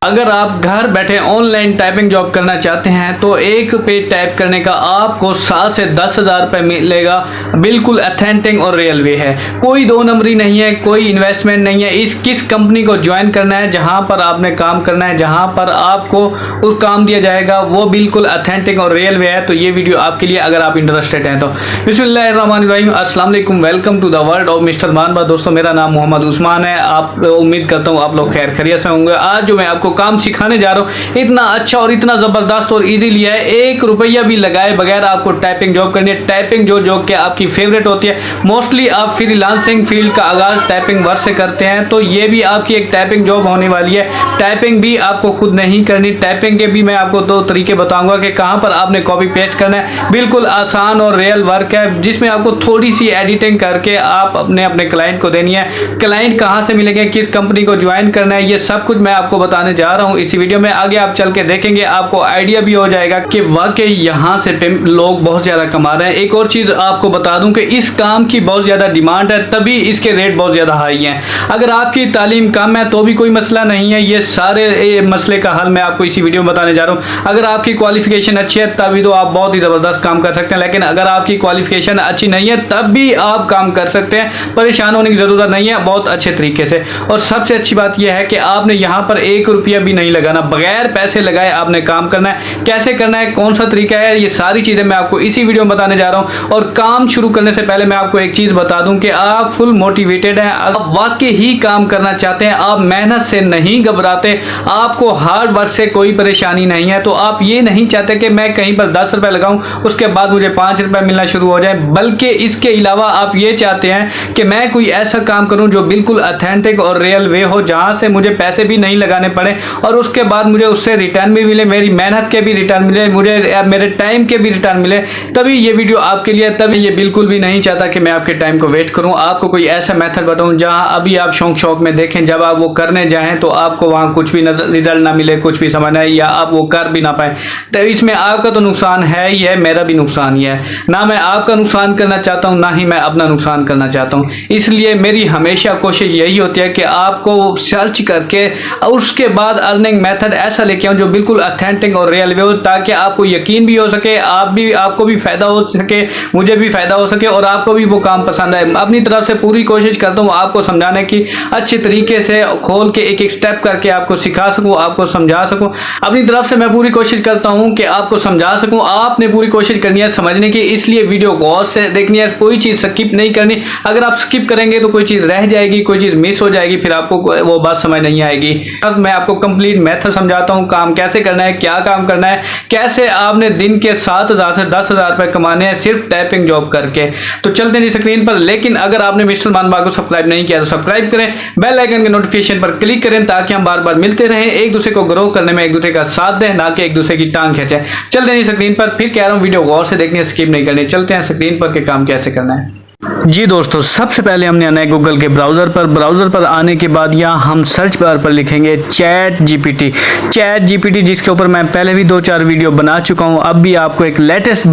अगर आप घर बैठे ऑनलाइन टाइपिंग जॉब करना चाहते हैं तो एक पेज टाइप करने का आपको 7 से 10,000 रुपये मिलेगा। बिल्कुल अथेंटिक और रियल वे है, कोई दो नंबरी नहीं है, कोई इन्वेस्टमेंट नहीं है। इस किस कंपनी को ज्वाइन करना है, जहां पर आपने काम करना है, जहां पर आपको उस काम दिया जाएगा वो बिल्कुल अथेंटिक और रियल वे है। तो ये वीडियो आपके लिए अगर आप इंटरेस्टेड हैं तो बिस्मिल्लाहिर्रहमानिर्रहीम, अस्सलाम वालेकुम, welcome to the world of mister मानबा। दोस्तों, मेरा नाम मोहम्मद उस्मान है। आप उम्मीद करता हूँ आप लोग खैर खैरियत से होंगे। आज जो मैं आपको काम सिखाने जा रहा हूँ इतना अच्छा और इतना जबरदस्त और इजीली है, 1 रुपया भी लगाए बगैर आपको टाइपिंग जॉब करनी है। टाइपिंग जो कि आपकी फेवरेट होती है। मोस्टली आप फ्रीलांसिंग फील्ड का आगाज टाइपिंग वर्क से करते हैं, तो ये भी आपकी एक टाइपिंग जॉब होने वाली है। टाइपिंग भी आपको खुद नहीं करनी। टाइपिंग के भी मैं आपको 2 तरीके बताऊंगा कि कहां पर आपने कॉपी पेस्ट करना है। बिल्कुल आसान और रियल वर्क है, जिसमें आपको थोड़ी सी एडिटिंग करके आप अपने क्लाइंट को देनी है। क्लाइंट कहां से मिलेंगे, किस कंपनी को ज्वाइन करना है, ये सब कुछ मैं आपको बताने जा रहा हूं इसी वीडियो में। आगे आप चल के देखेंगे, आपको आइडिया भी हो जाएगा कि वाकई यहां से लोग बहुत ज्यादा कमा रहे हैं। एक और चीज आपको बता दूं कि इस काम की बहुत ज्यादा डिमांड है, तभी इसके रेट बहुत ज्यादा हाई हैं। अगर आपकी तालीम कम है तो भी कोई मसला नहीं है, ये सारे मसले का हल मैं आपको इसी वीडियो में बताने जा रहा हूं। अगर आपकी क्वालिफिकेशन अच्छी है तभी तो आप बहुत ही जबरदस्त काम कर सकते हैं, लेकिन अगर आपकी क्वालिफिकेशन अच्छी नहीं है तब भी आप काम कर सकते हैं। परेशान होने की जरूरत नहीं है, बहुत अच्छे तरीके से। और सबसे अच्छी बात यह है कि आपने यहां पर 1 रुपया भी नहीं लगाना, बगैर पैसे लगाए आपने काम करना है। कैसे करना है, कौन सा तरीका है, ये सारी चीजें मैं आपको इसी वीडियो में बताने जा रहा हूं। और काम शुरू करने से पहले मैं आपको एक चीज बता दूं कि आप फुल मोटिवेटेड हैं, आप वाकई ही काम करना चाहते हैं, आप मेहनत से नहीं घबराते, आपको हार्ड वर्क से कोई परेशानी नहीं है। तो आप ये नहीं चाहते कि मैं कहीं पर 10 रुपए लगाऊं उसके बाद मुझे 5 रुपए मिलना शुरू हो जाए, बल्कि इसके अलावा आप ये चाहते हैं कि मैं कोई ऐसा काम करूं जो बिल्कुल अथेंटिक और रियल वे हो, जहां से मुझे पैसे भी नहीं लगाने पड़े और उसके बाद मुझे उससे रिटर्न भी मिले, मेरी मेहनत के भी रिटर्न मिले, मुझे मेरे टाइम के भी रिटर्न मिले। तभी ये वीडियो आपके लिए। तभी ये बिल्कुल भी नहीं चाहता कि मैं आपके टाइम को वेस्ट करूं, आपको कोई ऐसा मेथड बताऊं जहां अभी आप शौक में देखें, जब आप वो करने जाएं तो आपको वहां कुछ भी रिजल्ट ना मिले, कुछ भी समझ ना आए या आप वो कर भी ना पाए। तो इसमें आपका तो नुकसान है ही है, मेरा भी नुकसान ही है। ना मैं आपका नुकसान करना चाहता हूं, ना ही मैं अपना नुकसान करना चाहता हूं। इसलिए मेरी हमेशा कोशिश यही होती है कि आपको सर्च करके उसके बाद अर्निंग मेथड ऐसा लेके आऊं जो बिल्कुल अथेंटिक और रियल वे हो, ताकि आपको यकीन भी हो सके, आपको भी फायदा हो सके, मुझे भी फायदा हो सके और आपको भी वो काम पसंद आए। अपनी तरफ से पूरी कोशिश करता हूं आपको समझाने की, अच्छे तरीके से खोल के एक एक स्टेप करके आपको सिखा सकूं, आपको समझा सकूं। अपनी तरफ से मैं पूरी कोशिश करता हूं कि आपको समझा सकूं। आपने पूरी कोशिश करनी है समझने की, इसलिए वीडियो गौर से देखनी है, कोई चीज स्किप नहीं करनी। अगर आप स्किप करेंगे तो कोई चीज रह जाएगी, कोई चीज मिस हो जाएगी, फिर आपको वो बात समझ नहीं आएगी। अब मैं आपको कंप्लीट मेथड समझाता हूं, काम कैसे करना है, क्या काम करना है, कैसे आपने दिन के 7,000 से 10,000 रुपए कमाने हैं सिर्फ टाइपिंग जॉब करके। तो चलते हैं स्क्रीन पर। लेकिन अगर आपने मिस्टर मानबा को सब्सक्राइब नहीं किया तो सब्सक्राइब करें, बेल आइकन के नोटिफिकेशन पर क्लिक करें, ताकि हम बार बार मिलते रहें, एक दूसरे को ग्रो करने में एक दूसरे का साथ दें, ना कि एक दूसरे की टांग खींचे। चलते हैं स्क्रीन पर। फिर कह रहा हूं वीडियो गौर से देखनी है, स्किप नहीं करनी। चलते हैं स्क्रीन पर के काम कैसे करना है। जी दोस्तों, सबसे पहले हमने आना है गूगल के ब्राउज़र पर आने के बाद यहाँ हम सर्च बार पर लिखेंगे चैट जीपीटी, जिसके ऊपर मैं पहले भी 2-4 वीडियो बना चुका हूँ। अब भी आपको एक लेटेस्ट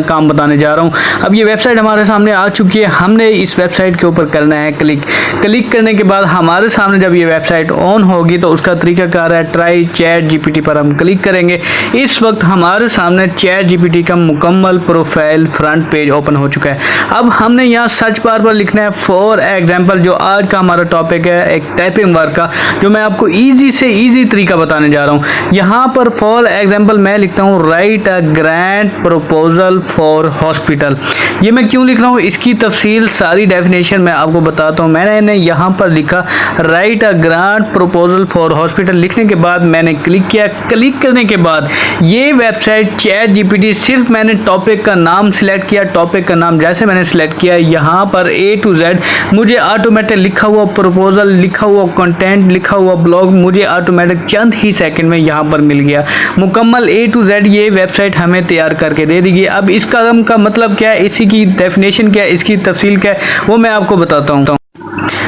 काम बताने जा रहा हूँ। अब ये वेबसाइट हमारे सामने आ चुकी है, हमने इस वेबसाइट के ऊपर करना है क्लिक करने के बाद हमारे सामने जब ये वेबसाइट ऑन होगी तो उसका तरीकाकार है ट्राई चैट जीपीटी पर हम क्लिक करेंगे। इस वक्त हमारे सामने चैट जीपीटी का मुकम्मल प्रोफाइल फ्रंट पेज ओपन हो चुका है। अब हमने यहाँ सर्च बार पर लिखना है फॉर एग्जाम्पल, जो आज का हमारा टॉपिक है एक टाइपिंग वर्क का, जो मैं आपको इजी से इजी तरीका बताने जा रहा हूँ। यहाँ पर फॉर एग्जाम्पल मैं लिखता हूँ right a grant proposal for hospital. ये मैं क्यों लिख रहा हूँ, इसकी तफसील सारी डेफिनेशन मैं आपको बताता हूँ। मैंने यहाँ पर लिखा right a grant proposal for hospital. लिखने के बाद मैंने क्लिक किया। क्लिक करने के बाद ये वेबसाइट चैट जीपीटी, सिर्फ मैंने टॉपिक का नाम सिलेक्ट किया। टॉपिक का नाम जैसे मैंने सिलेक्ट किया, यहाँ पर A to Z मुझे ऑटोमेटिक लिखा हुआ प्रपोजल, लिखा हुआ कंटेंट, लिखा हुआ ब्लॉग मुझे ऑटोमेटिक चंद ही सेकंड में यहाँ पर मिल गया। मुकम्मल A to Z ये वेबसाइट हमें तैयार करके दे देगी। अब इसका मतलब क्या है, इसी की डेफिनेशन क्या है, इसकी तफसील क्या है, वो मैं आपको बताता हूँ।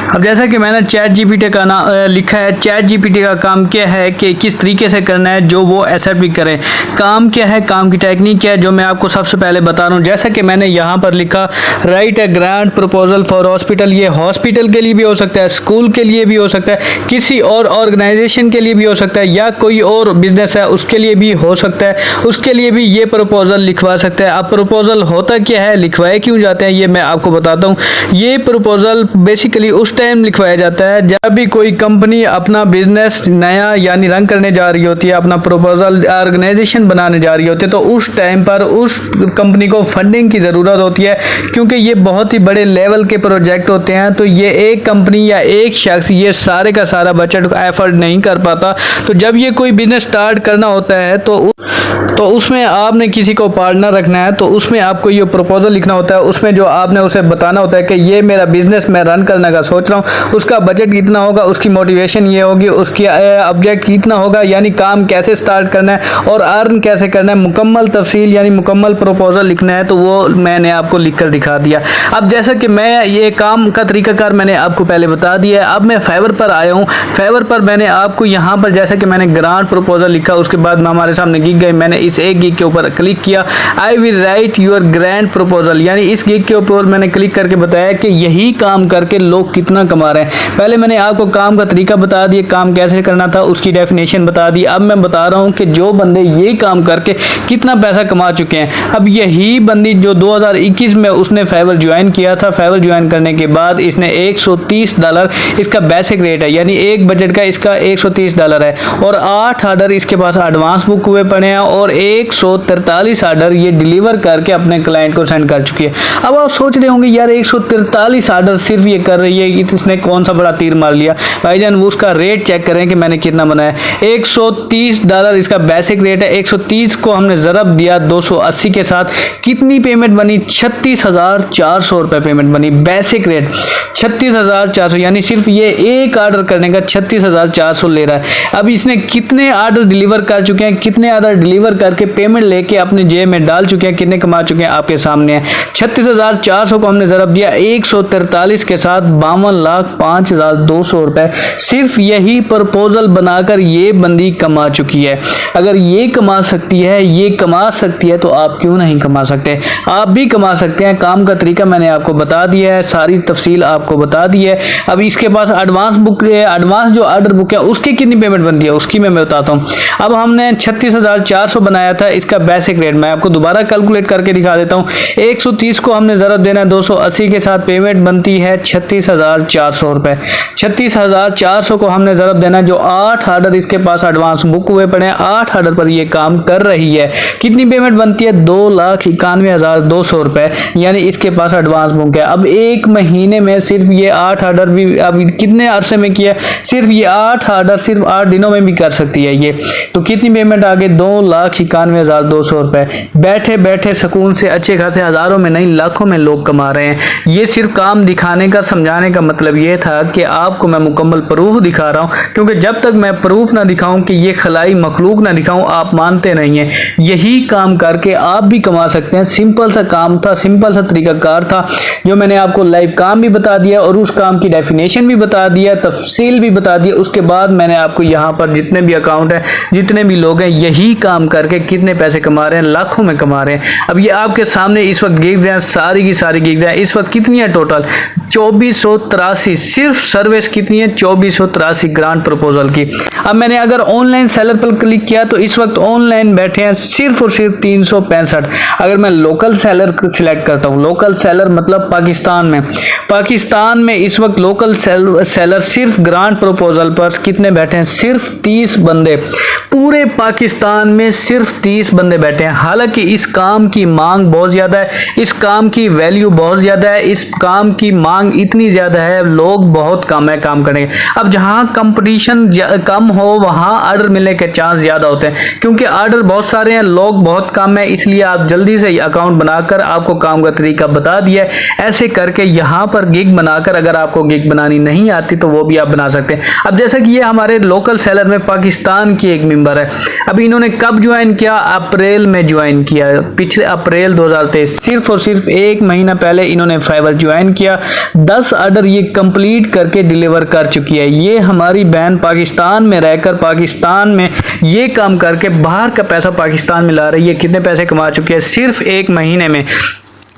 अब जैसा कि मैंने चैट जीपीटी का नाम लिखा है, चैट जीपीटी का काम क्या है कि किस तरीके से करना है जो वो एक्सेप्ट भी करें। काम क्या है, काम की टेक्निक क्या है, जो मैं आपको सबसे पहले बता रहा हूँ। जैसा कि मैंने यहाँ पर लिखा, right A grant proposal for hospital. ये हॉस्पिटल के लिए भी हो सकता है, स्कूल के लिए भी हो सकता है, किसी और ऑर्गेनाइजेशन के लिए भी हो सकता है, या कोई और बिजनेस है उसके लिए भी हो सकता है, उसके लिए भी ये प्रपोजल लिखवा सकते हैं। अब प्रपोजल होता क्या है, लिखवाए क्यों जाते हैं, ये मैं आपको बताता हूँ। ये प्रपोजल बेसिकली उस टाइम लिखवाया जाता है जब भी कोई कंपनी अपना बिजनेस नया यानी रन करने जा रही होती है, अपना प्रपोजल ऑर्गेनाइजेशन बनाने जा रही होती है, तो उस टाइम पर उस कंपनी को फंडिंग की ज़रूरत होती है, क्योंकि ये बहुत ही बड़े लेवल के प्रोजेक्ट होते हैं। तो ये एक कंपनी या एक शख्स ये सारे का सारा बजट एफर्ट नहीं कर पाता। तो जब ये कोई बिजनेस स्टार्ट करना होता है तो उसमें आपने किसी को पार्टनर रखना है, तो उसमें आपको ये प्रपोजल लिखना होता है। उसमें जो आपने उसे बताना होता है कि ये मेरा बिजनेस मैं रन करने का सोच रहा हूँ, उसका बजट कितना होगा, उसकी मोटिवेशन ये होगी, उसकी ऑब्जेक्ट कितना होगा, यानी काम कैसे स्टार्ट करना है और अर्न कैसे करना है, मुकम्मल तफसील यानी मुकम्मल प्रपोजल लिखना है। तो वो मैंने आपको लिख कर दिखा दिया। अब जैसा कि मैं ये काम का तरीकाकार मैंने आपको पहले बता दिया है, अब मैं फाइवर पर आया हूँ। फाइवर पर मैंने आपको यहाँ पर जैसा कि मैंने ग्रांट प्रपोजल लिखा, उसके बाद मैं हमारे सामने गिग गई, मैंने इस एक गिग के ऊपर क्लिक किया, I will write your grant proposal, यानी इस गिग के ऊपर मैंने क्लिक करके बताया कि यही काम करके लोग कितना कमा रहे हैं। पहले मैंने आपको काम का तरीका बता दिया, काम कैसे करना था, उसकी डेफिनेशन बता दी। अब मैं बता रहा हूँ कि जो बंदे ये काम करके कितना पैसा कमा चुके हैं। अब यही बंदी जो 2021 में उसने फाइवर ज्वाइन किया था, फाइवर ज्वाइन करने के बाद इसने $130 इसका बेसिक रेट है, यानी एक बजट का इसका $130 है, और 8 ऑर्डर इसके पास एडवांस बुक हुए पड़े हैं, और 143 ऑर्डर ये डिलीवर करके अपने क्लाइंट को सेंड कर चुकी है। अब आप सोच रहे होंगे यार 143 ऑर्डर सिर्फ ये कर रही है, इसने कौन सा बड़ा तीर मार लिया। भाईजान वो उसका रेट चेक करें कि मैंने कितना बनाया। $130 इसका बेसिक रेट है, 130 को हमने ज़रब दिया 280 के साथ, कितनी पेमेंट बनी, 36,400 रुपये पेमेंट बनी। बेसिक रेट 36,400, यानी सिर्फ ये एक ऑर्डर करने का 36,400 ले रहा है। अब इसने कितने ऑर्डर डिलीवर कर चुके हैं, कितने ऑर्डर डिलीवर करके पेमेंट लेके अपने जेब में डाल चुके हैं, कितने कमा चुके हैं आपके सामने है। 36,400 को हमने ज़रब दिया 143 के साथ, 52,05,200 रुपए सिर्फ यही प्रपोजल बनाकर ये बंदी कमा चुकी है। अगर ये कमा सकती है, ये कमा सकती है, तो आप क्यों नहीं कमा सकते। आप भी कमा सकते हैं। काम का तरीका मैंने आपको बता दिया है, सारी तफसील आपको बता दी है। अब इसके पास एडवांस बुक, एडवांस जो ऑर्डर बुक है उसकी कितनी पेमेंट बनती है उसकी मैं बताता हूँ। अब हमने 36,400 बनाया था, इसका बेसिक रेट मैं आपको दोबारा कैलकुलेट करके दिखा देता हूँ। 130 को हमने ज़रब देना है 280 के साथ, पेमेंट बनती है 36,400 रुपए। 36,400 को हमने ज़रब देना है, जो 8 ऑर्डर इसके पास एडवांस बुक हुए पड़े हैं, 8 ऑर्डर पर ये काम कर रही है, कितनी पेमेंट बनती है 2,91,200 रुपए, यानी इसके पास एडवांस बुक है। अब एक महीने में सिर्फ ये 8 ऑर्डर भी, अब कितने अरसे में किया, सिर्फ ये 8 ऑर्डर सिर्फ 8 दिनों में भी कर सकती है ये, तो कितनी पेमेंट आ गई 2,91,200 रुपए। बैठे बैठे सुकून से अच्छे खासे हजारों में नहीं लाखों में लोग कमा रहे हैं। ये सिर्फ काम दिखाने का, समझाने का मतलब ये था कि आपको मैं मुकम्मल प्रूफ दिखा रहा हूँ, क्योंकि जब तक मैं प्रूफ ना दिखाऊं कि ये खलाई मखलूक ना दिखाऊं, आप मानते नहीं हैं। यही काम करके आप भी कमा सकते हैं। सिंपल सा काम था, सिंपल सा तरीकाकार था, जो मैंने आपको लाइव काम भी बता दिया और उस काम की डेफिनेशन भी बता दिया, तफसील भी बता दिया। उसके बाद मैंने आपको यहाँ पर जितने भी अकाउंट है, जितने भी लोग हैं, यही काम करके कितने पैसे कमा रहे हैं, लाखों में कमा रहे हैं। अब ये आपके सामने इस वक्त गिग्स हैं, सारी की सारी गिग्स हैं। इस वक्त कितनी है टोटल 2483, सिर्फ सर्विस कितनी है 2483 ग्रांट प्रपोजल की। अब मैंने अगर ऑनलाइन सेलर पर क्लिक किया तो इस वक्त ऑनलाइन बैठे हैं सिर्फ और सिर्फ 365। अगर मैं लोकल सेलर सिलेक्ट करता हूँ, लोकल सेलर मतलब पाकिस्तान में इस वक्त लोकल सेलर सिर्फ ग्रांट प्रपोजल पर कितने बैठे हैं, सिर्फ 30 बंदे। पूरे पाकिस्तान में सिर्फ 30 बंदे बैठे हैं। हालांकि इस काम की मांग बहुत ज़्यादा है, इस काम की वैल्यू बहुत ज़्यादा है, इस काम की मांग इतनी ज़्यादा है, लोग बहुत कम है काम करेंगे। अब जहाँ कंपटीशन कम हो वहाँ ऑर्डर मिलने के चांस ज़्यादा ज़्यादा होते हैं, क्योंकि आर्डर बहुत सारे हैं, लोग बहुत कम है, इसलिए आप जल्दी से अकाउंट बनाकर आपको काम का तरीका बता दिया है। ऐसे करके यहाँ पर गिग बनाकर, अगर आपको गिग बनानी नहीं आती तो वो भी आप बना सकते हैं। अब जैसा कि ये हमारे लोकल सेलर में पाकिस्तान की एक मेंबर है। अब इन्होंने कब ज्वाइन किया? अप्रैल में ज्वाइन किया, पिछले अप्रैल 2023, सिर्फ और सिर्फ 1 महीना पहले इन्होंने फाइवर ज्वाइन किया। 10 ऑर्डर ये कंप्लीट करके डिलीवर कर चुकी है। ये हमारी बहन पाकिस्तान में रहकर, पाकिस्तान में ये काम करके बाहर का पैसा पाकिस्तान में ला रही है। कितने पैसे कमा चुकी है सिर्फ 1 महीने में?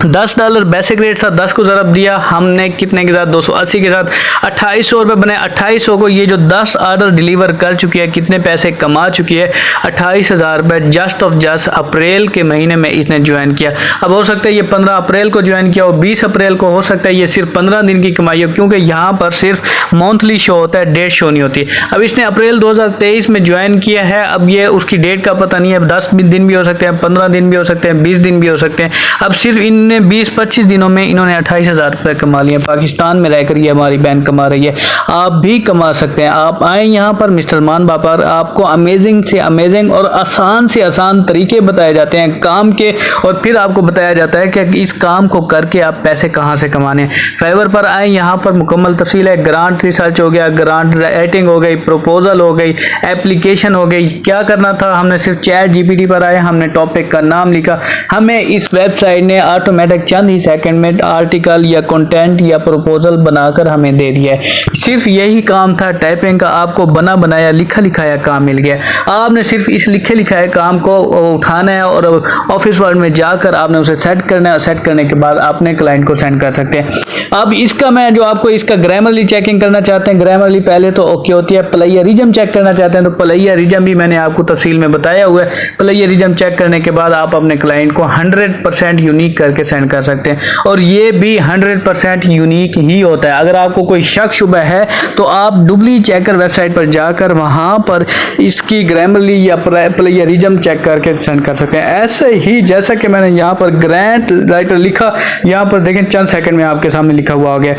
$10 बेसिक रेट था, 10 को ज़रब दिया हमने कितने के साथ, 280 के साथ 2800 रुपये बने। 2800 को ये जो 10 ऑर्डर डिलीवर कर चुकी है, कितने पैसे कमा चुकी है? 28,000 रुपये जस्ट ऑफ जस्ट अप्रैल के महीने में इसने ज्वाइन किया। अब हो सकता है ये 15 अप्रैल को ज्वाइन किया और 20 अप्रैल को, हो सकता है ये सिर्फ 15 दिन की कमाई हो, क्योंकि यहाँ पर सिर्फ मंथली शो होता है, डेट शो नहीं होती। अब इसने अप्रैल 2023 में ज्वाइन किया है। अब ये उसकी डेट का पता नहीं है, 10 दिन भी हो सकते हैं, 15 दिन भी हो सकते हैं, 20 दिन भी हो सकते हैं। अब सिर्फ इन 20-25 दिनों में इन्होंने 28,000 रुपये कमा लिए। पाकिस्तान में रहकर ये हमारी बहन कमा रही है, आप भी कमा सकते हैं। आप आए यहाँ पर मिस्टर मान बापर, आपको अमेजिंग से अमेजिंग और आसान से आसान तरीके बताए जाते हैं काम के, और फिर आपको बताया जाता है कि इस काम को करके आप पैसे कहाँ से कमाने हैं। फाइवर पर आए, यहाँ पर मुकम्मल तफसील है। ग्रांट रिसर्च हो गया, ग्रांट राइटिंग हो गई, प्रपोजल हो गई, एप्लीकेशन हो गई। क्या करना था, हमने सिर्फ चैट जीपीटी पर आए, हमने टॉपिक का नाम लिखा, हमें इस वेबसाइट ने ऑटोमेटिक चंद ही सेकंड में आर्टिकल या कंटेंट या प्रपोजल बनाकर हमें दे दिया है। सिर्फ यही काम था टाइपिंग का, आपको बना बनाया लिखा लिखाया काम मिल गया। आपने सिर्फ इस लिखे लिखाए काम को उठाना है और ऑफिस वर्ड में जाकर आपने उसे सेट करना है। सेट करने के बाद अपने क्लाइंट को सेंड कर सकते हैं। अब इसका मैं जो आपको इसका ग्रामरली चेकिंग करना चाहते हैं, ग्रामरली पहले तो ओके होती है। प्लेयरिज्म चेक करना चाहते हैं तो प्लेयरिज्म भी मैंने आपको तफसील में बताया हुआ है। प्लेयरिज्म चेक करने के बाद आप अपने क्लाइंट को 100% यूनिक करके सेंड कर सकते हैं, और ये भी 100% यूनिक ही होता है। अगर आपको कोई शक शुबह है तो आप डुबली चेकर वेबसाइट पर जाकर वहां पर इसकी ग्रामरली या प्लेयरिज्म चेक करके सेंड कर सकते हैं। ऐसे ही जैसा कि मैंने यहाँ पर ग्रांट राइटर लिखा, यहाँ पर देखें चंद सेकंड में आपके सामने लिखा हुआ हो गया।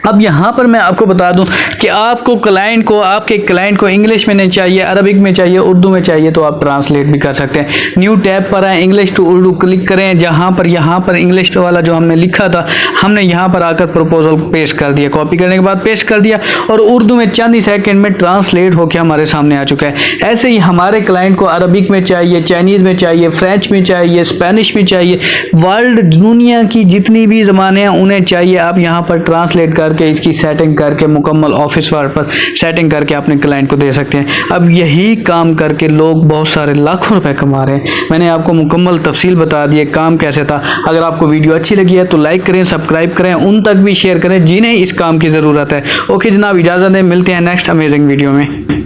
अब यहाँ पर मैं आपको बता दूं कि आपको क्लाइंट को, आपके क्लाइंट को इंग्लिश में नहीं चाहिए, अरबिक में चाहिए, उर्दू में चाहिए, तो आप ट्रांसलेट भी कर सकते हैं। न्यू टैब पर आए, इंग्लिश टू उर्दू क्लिक करें। जहाँ पर यहाँ पर इंग्लिश वाला जो हमने लिखा था, हमने यहाँ पर आकर प्रपोजल पेस्ट कर दिया, कॉपी करने के बाद पेस्ट कर दिया, और उर्दू में चंद ही सेकंड में ट्रांसलेट होकर हमारे सामने आ चुका है। ऐसे ही हमारे क्लाइंट को अरबिक में चाहिए, चाइनीज़ में चाहिए, फ्रेंच में चाहिए, स्पेनिश में चाहिए, वर्ल्ड दुनिया की जितनी भी ज़बानें हैं उन्हें चाहिए। आप यहाँ पर ट्रांसलेट करके इसकी सेटिंग करके मुकम्मल ऑफिस वर्ड पर सेटिंग करके अपने क्लाइंट को दे सकते हैं। अब यही काम करके लोग बहुत सारे लाखों रुपए कमा रहे हैं। मैंने आपको मुकम्मल तफसील बता दी है काम कैसे था। अगर आपको वीडियो अच्छी लगी है तो लाइक करें, सब्सक्राइब करें, उन तक भी शेयर करें जिन्हें इस काम की ज़रूरत है। ओके जनाब, इजाज़त दें, मिलते हैं नेक्स्ट अमेजिंग वीडियो में।